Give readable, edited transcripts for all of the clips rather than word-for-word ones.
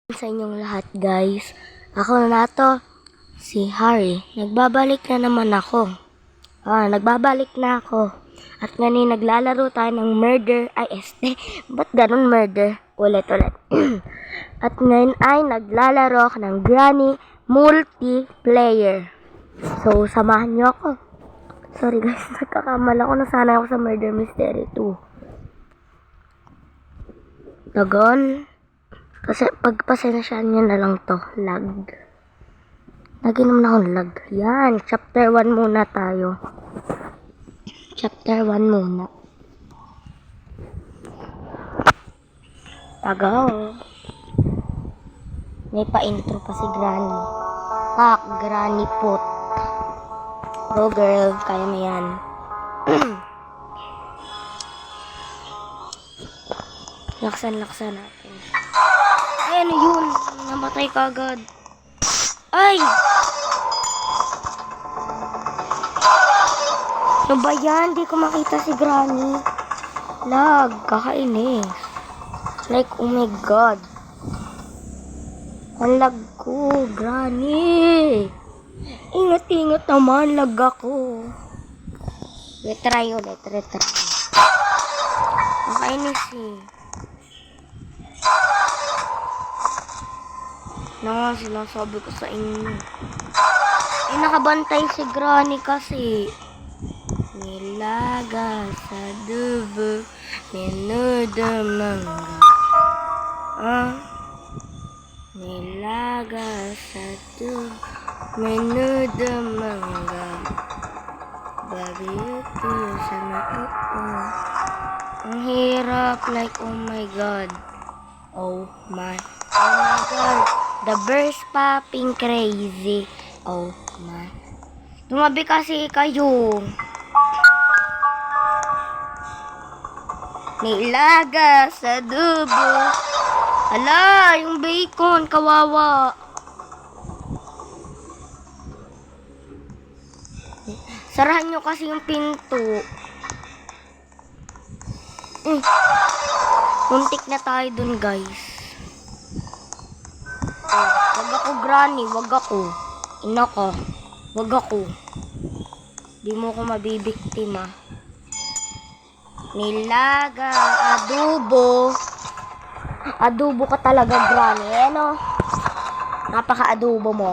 Sa inyong lahat guys, ako na to, si Harry. Nagbabalik na naman ako. Nagbabalik na ako. At ngayon naglalaro tayo ng murder, ba't ganun murder? Ulit. At ngayon ay naglalaro ako ng Granny multiplayer. So, samahan niyo ako. Sorry guys, nagkakamala ako na sana ako sa Murder Mystery 2. Tagal. Kasi pagpasensyaan nyo na lang to, lag. Lagi naman akong lag. Yan, chapter 1 muna tayo. Chapter 1 muna. Tagaw. May pa-intro pa si Granny. Granny Pot. Go girl, kaya mo yan. Laksan natin. Ay, ano yun? Namatay ka agad. Ay! Ano ba yan? Di ko makita si Granny. Lag. Kakainis. Like, oh my god. Ang lag ko, Granny. Ingat naman. Lag ako. Retry ulit. Kakainis eh. Sinasabi ko sa inyo. Nakabantay si Granny kasi. Nilaga sa dubo, menudo mangga. Nilaga sa dubo, menudo mangga. Babi ito sana Ang hirap, like oh my god. Oh my god. The burst popping crazy. Oh my. Tumabi kasi kayo. Nilaga sa dubo. Ala, yung bacon, kawawa. Sarahan nyo kasi yung pinto. Muntik na tayo dun guys. Wag ako Granny, wag ako. Ina ka, wag ako. Di mo ko mabibiktima. Nilaga, adobo. Adobo ka talaga Granny, ano? Napaka-adobo mo.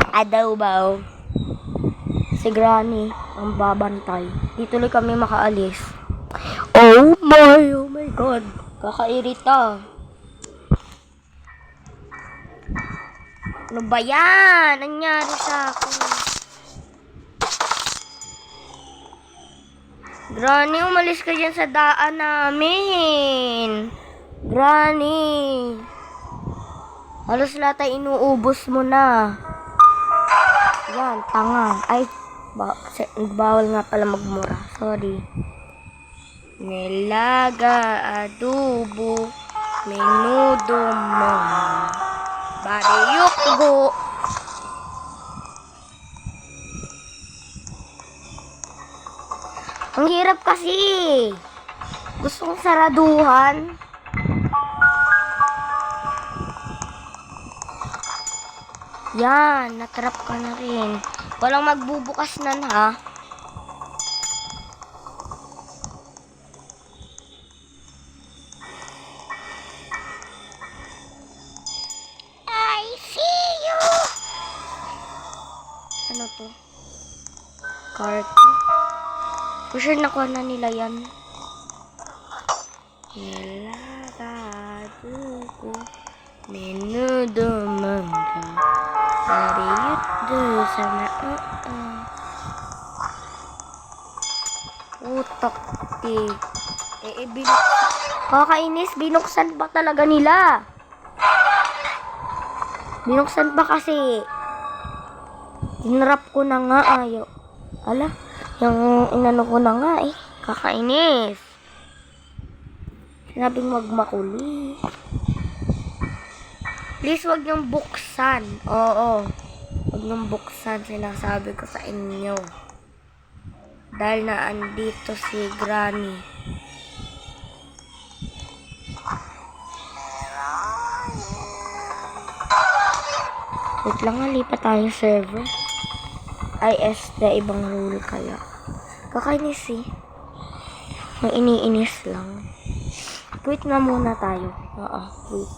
Adobo. Si Granny, ang babantay. Di tuloy kami makaalis. Oh my god. Kakairita. Ano ba yan? Nangyari sa akin. Granny, umalis ka dyan sa daan namin. Granny. Halos lahat ay inuubos mo na. Yan, tanga. Ay, bawal nga pala magmura. Sorry. Nilaga, adobo, menudo mangga. Bariyok go. Ang hirap kasi. Gusto kong saraduhan. Yan, natrap ka na rin. Walang magbubukas nan ha. Ano to? Cart. For sure nakuha na nila yan. Nilaga, dugo, menudo mangga. Bariyot do sana utak ti. Kakainis, binuksan pa talaga nila. Binuksan pa kasi. Inrap ko na nga ayo. Ala, yung inano ko na nga eh. Kakainis. Sinabing wag makuli. Please wag niyong buksan. Oo. Wag niyong buksan, sinasabi ko sa inyo. Dahil na andito si Granny. Wait lang nga, lipat tayo server. IS na ibang rule kaya. Kakainis eh. May iniinis lang. Wait na muna tayo. Oo, wait.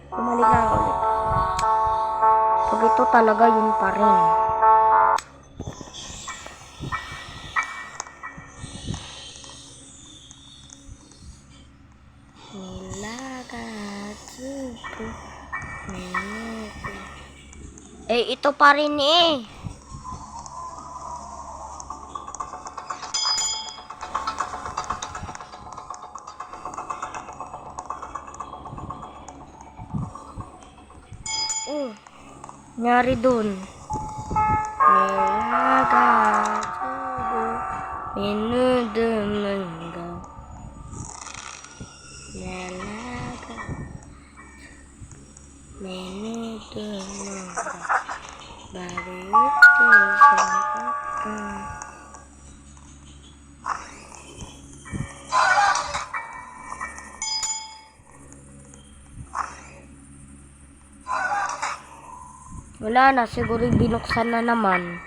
Bumalik na ako ulit. Pag ito talaga yun pa rin. Eh, ito pa rin eh. Nangyari dun. Nilaga, tubo, minudumangga. Nilaga, minudumangga. Balik ko sa wala na, siguro binuksan na naman.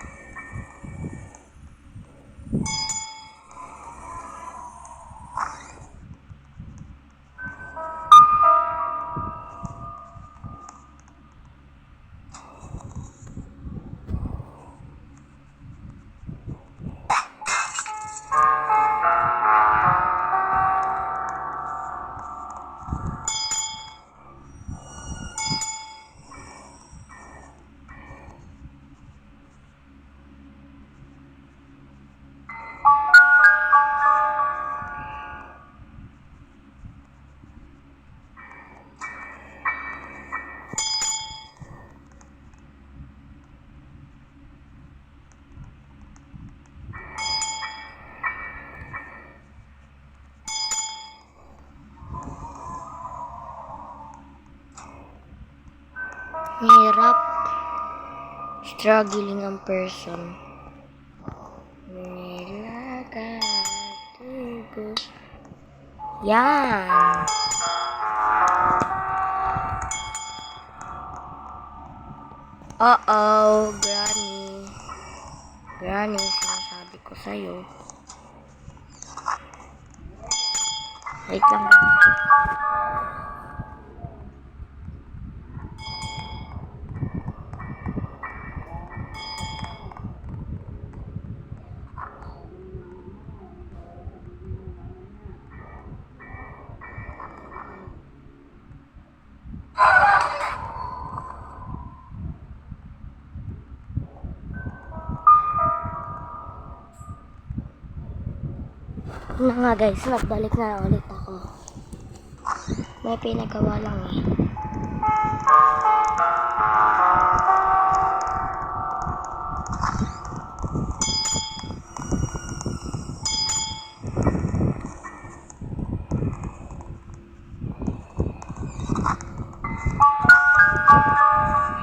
Hirap. Struggling ang person. Nilaga, tubo. Yan. Uh-oh, Granny. Granny, sinasabi ko sa'yo. Wait lang ba? Yun nga guys, nagbalik na ulit ako. May pinagawa lang eh.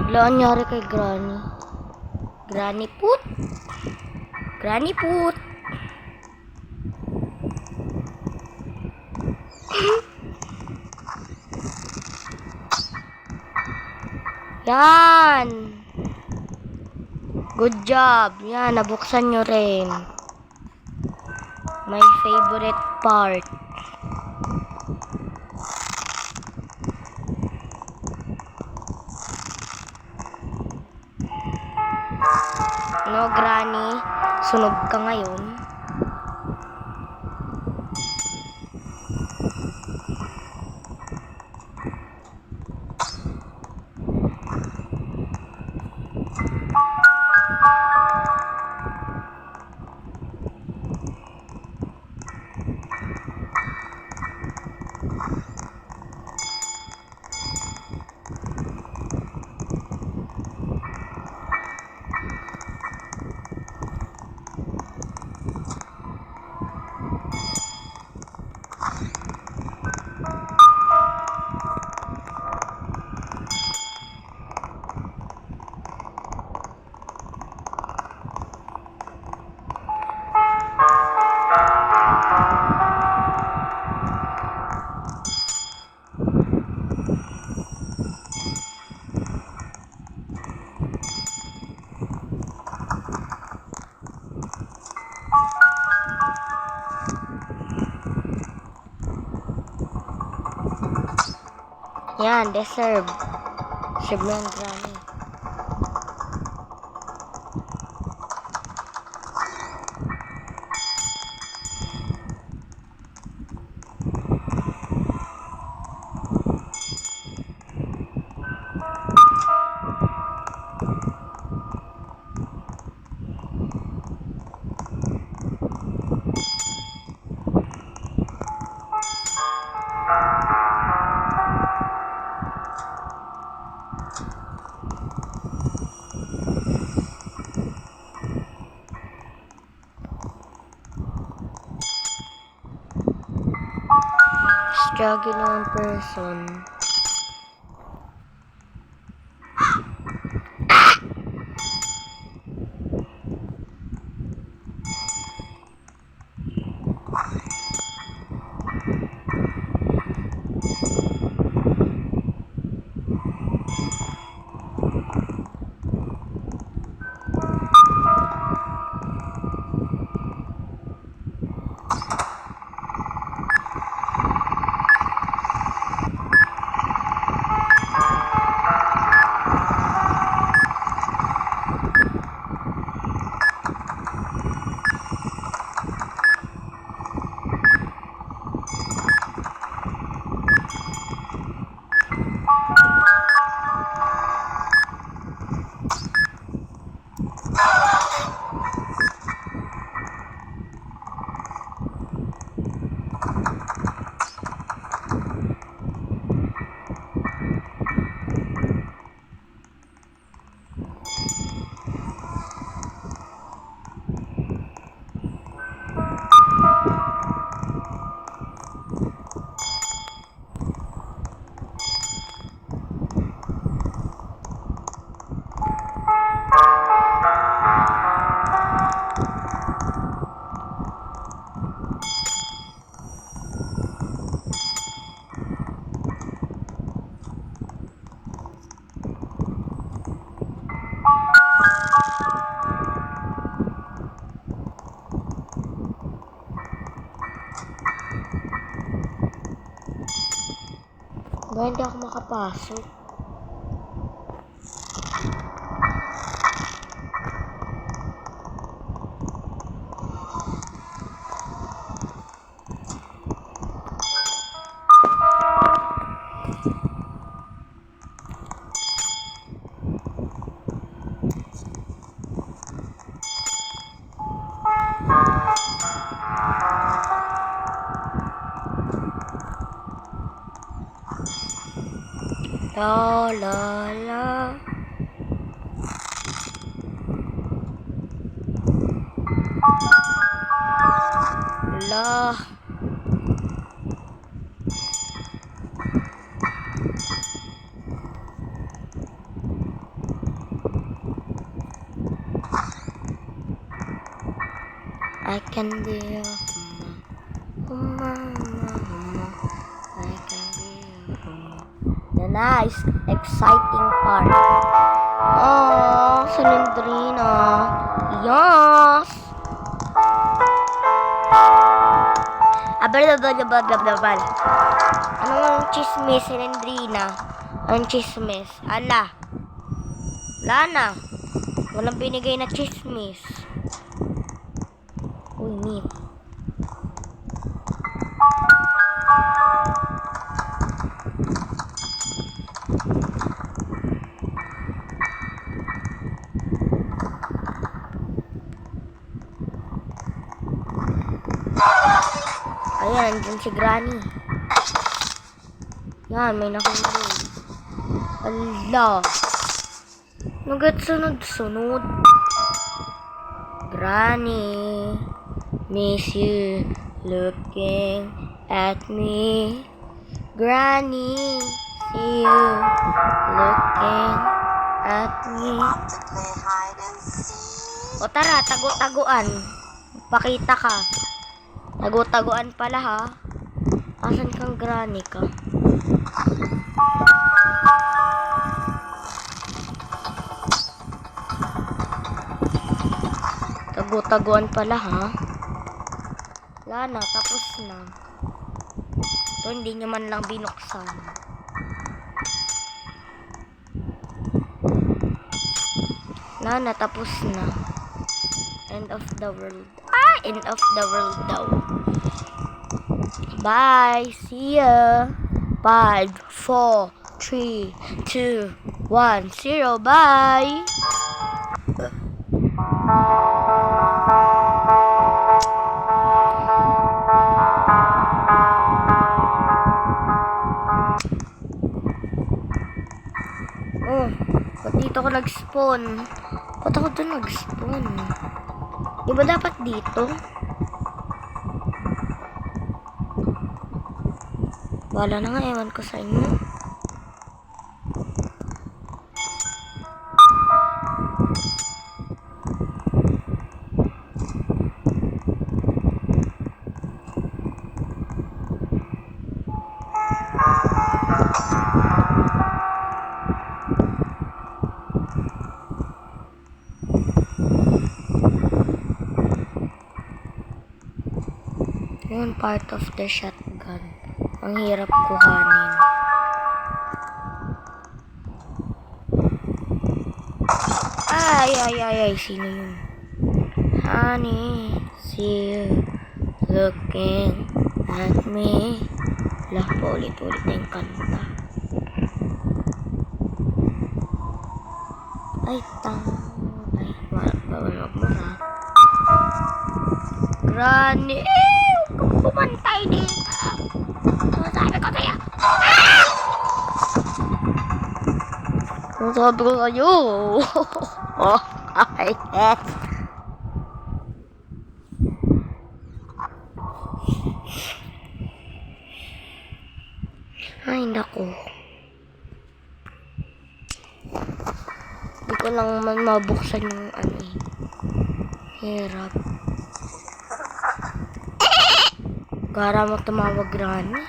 Wala nangyari kay Granny. Granny Put. Granny Put. Yan. Good job. Yan, nabuksan nyo rin. My favorite part. No, Granny. Sunog ka ngayon. Yan, deserve. Deserve mo yung Granny. Struggling person. Ba, hindi ako makapasok. La la la. La. I can be a huma, I can be a huma. The nice, exciting part. Oh, Silindrina. Yes. Abal. Anong chismis, Silindrina? Anong chismis? Ala. Lana. Walang binigay na chismis. Uy, meat. Ayan, andyan si Granny. Yan, may nahulog. Ala. Sunod-sunod. Granny, miss you looking at me. Granny, see you looking at me. O tara, tago-taguan. Pakita ka. Tago-taguan pala ha. Asan kang Granny ka? Tago-taguan pala ha. Wala na, tapos na. Ito hindi nyo man lang binuksan. Natapos na. End of the world. End of the world daw. Bye. See ya. 5, 4, 3, 2, 1, 0. Bye. Ba't dito ako nag-spawn? Ba't ako dun nag-spawn? Diba dapat dito? Wala na nga, ewan ko sa inyo. Yun, part of the shotgun. Ang hirap kuhanin. Ay, sino yun? Honey, see you looking at me. Lah, paulit-ulit na yung kanta. Ay, bawal magmura. Granny! Pumantay dito. Sabi ko sa'yo. Sabi ko sa'yo. Oh, ay, ay, naku. Hindi ko lang man mabuksan yung ano eh. Hirap. Gara mo tumawag, Granny.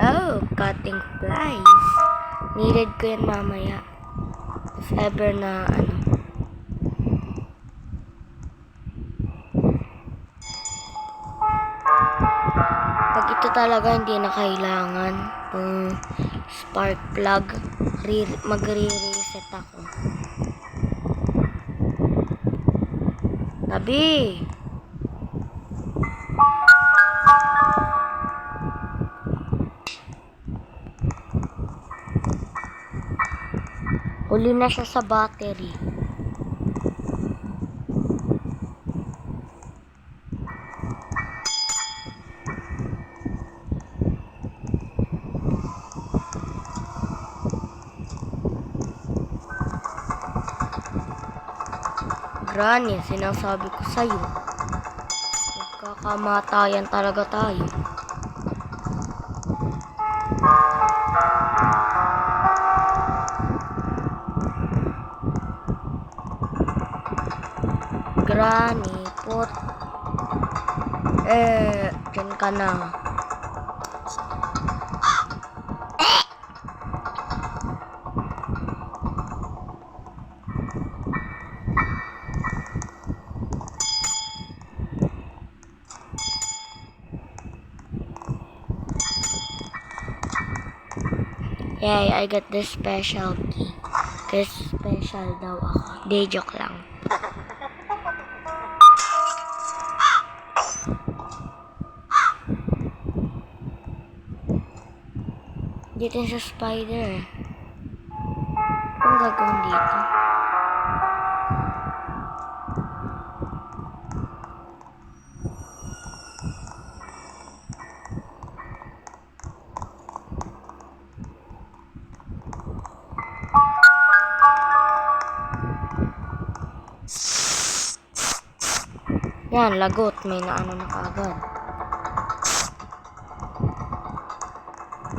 Oh, cutting flies. Needed ko yan mamaya. If ever na ano. Pag ito talaga hindi na kailangan spark plug, magre-reset ako. Tabi! Huli na siya sa battery. Granny, sinasabi ko sa'yo. Magkakamatayan talaga tayo. Granny, dyan ka na. Yay, I got this special key. Kasi special daw ako. Di, joke lang. Dito sa spider. Anong gagawin dito? Yan, lagot. May naano na kaagad.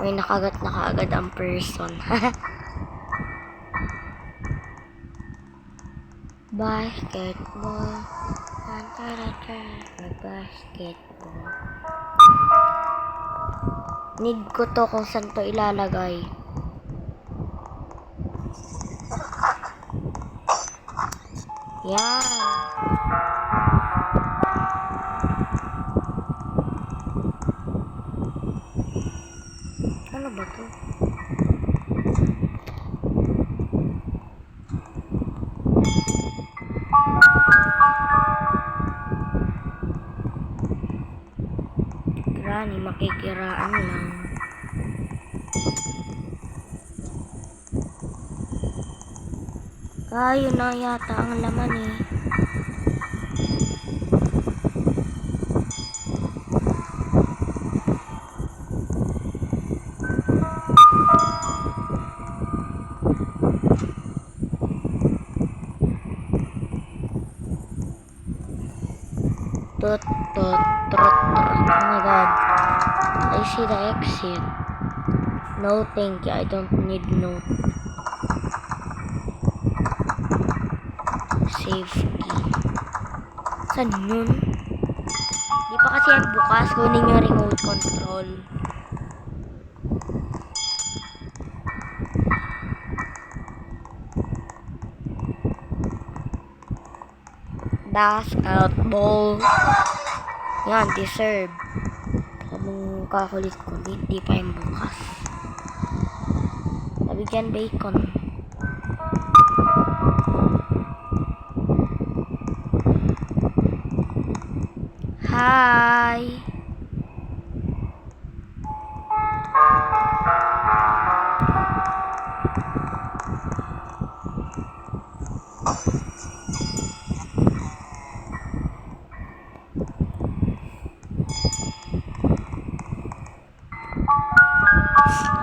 May nakagat na kaagad ang person. Basketball. Basketball. Need ko to kung saan to ilalagay. Yan. makikiraan lang. Yun na yata ang laman eh. Tot, tot, trot, trot. Oh my god. I see the exit. No, thank you. I don't need note. Safety. Saan yun? Di pa kasi yan bukas. Kunin yung remote control. Dash out ball. Yan, deserve. Sabong kakulit-kulit. Di pa yung bukas. Nabigyan bacon. Hi!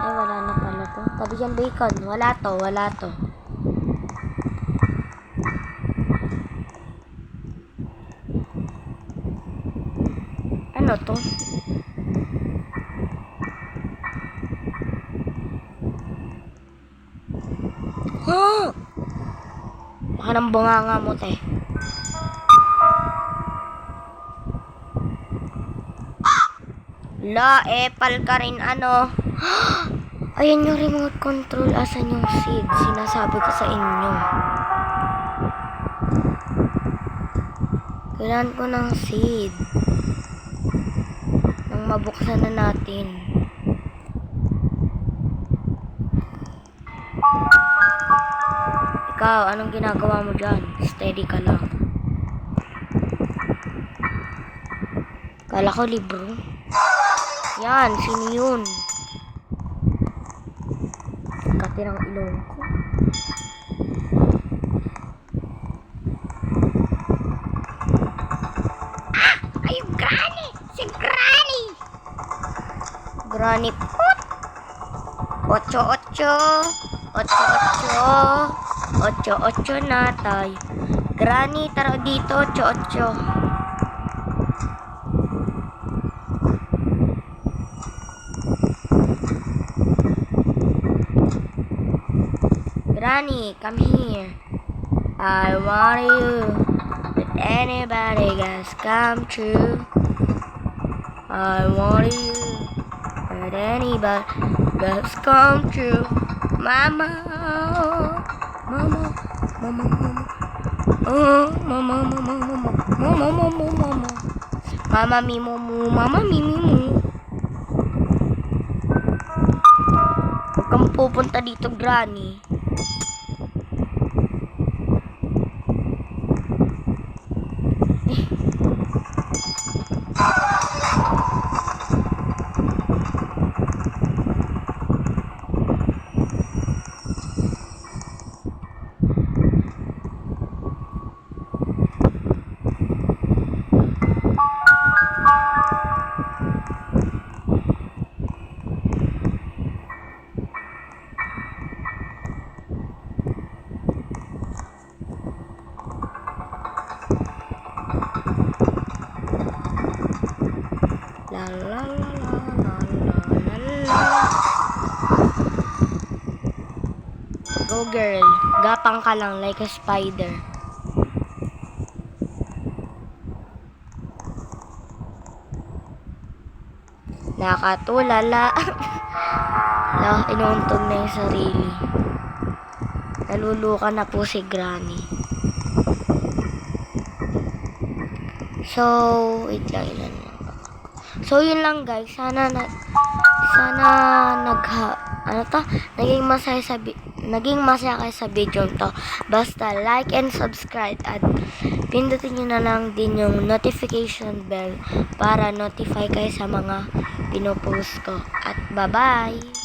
Ay, wala na pala to. Tabi yan bacon. Wala to, wala to. Ano to? Baka nang bunganga mo, te. La, epal ka rin, ano. Ayan yung remote control. Asan yung seed? Sinasabi ko sa inyo. Kailangan ko ng seed. Nang mabuksan na natin. Ikaw, anong ginagawa mo dyan? Steady ka lang. Kala ko libro. Yan, sino yun? Kati ng ilong ko. Ay, Granny! Si Granny! Granny pot! 8-8 8-8 na tayo. Granny, tara dito. 8-8. Granny, come here. I want you. That anybody guys come true. I want you. That anybody guys come true. Mama. Mama. Mama. Mama. Oh, mama, mama, mama. Mama, mama, mama. Mama, mimo, mama, mimo. Huwag kang pupunta dito, Granny. La la la la la la la. Go girl, gapang ka lang like a spider. Nakatulala. La, inuuntog na yung sarili. Naluluka na po si Granny. So, wait lang, ilan lang. So, yun lang guys. Sana naging masaya kayo sa video to. Basta like and subscribe at pindutin nyo na lang din yung notification bell para notify kayo sa mga pinupost ko. At bye-bye!